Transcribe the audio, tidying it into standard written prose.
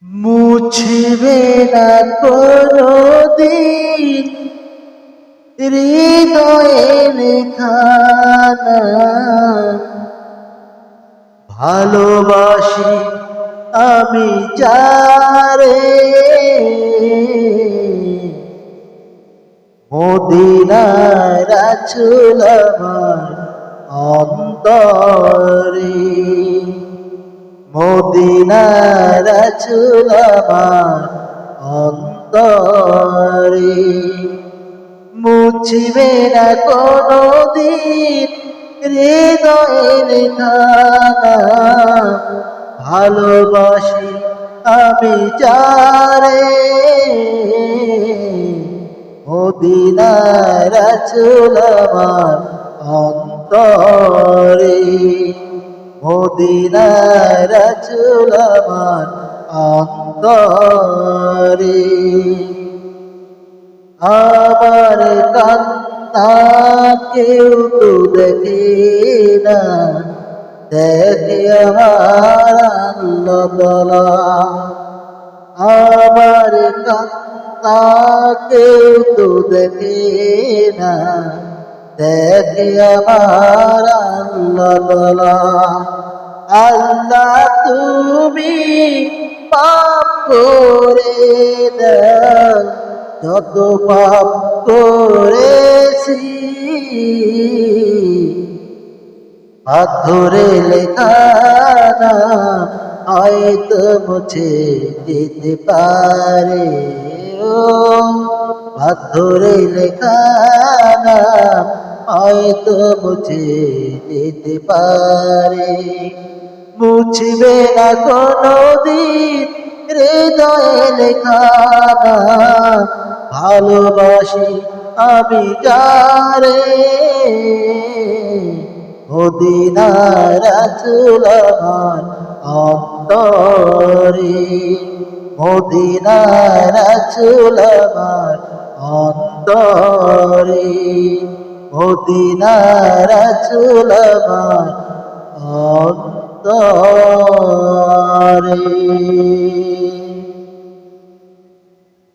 মুছবে না কোনদিন হৃদয়ে লেখা নাম। ভালোবাসি আমি যারে, মদিনার রাসূল আমার অন্তরে, মদিনার রাসূল আমার অন্তরে। মুছবে না কোনদিন হৃদয়ে লেখা নাম। ভালোবাসি আমি যারে, মদিনার রাসূল আমার অন্তরে, মদিনার রাসূল আমার অন্তরে। আমার কান্না কেউ তো দেখে না, দেখে আমার আল্লাহ তাআলা। আমার কান্না কেউ তো দেখে না, দেখে আমার আল্লাহ তাআলা। আল্লাহ তুমি পাপ করে দাও, যত পাপ করেছি হাত ধরে লেখা নাম হয়তো মুছে যেতে পারে। ও হাত ধরে লেখা নাম হয়তো মুছে যেতে পারে। মুছবে না কোনদিন হৃদয়ে লেখা নাম। ভালোবাসি আমি যারে, মদিনার রাসূল আমার অন্তরে, মদিনার রাসূল আমার অন্তরে, মদিনার রাসূল আমার অন্তরে।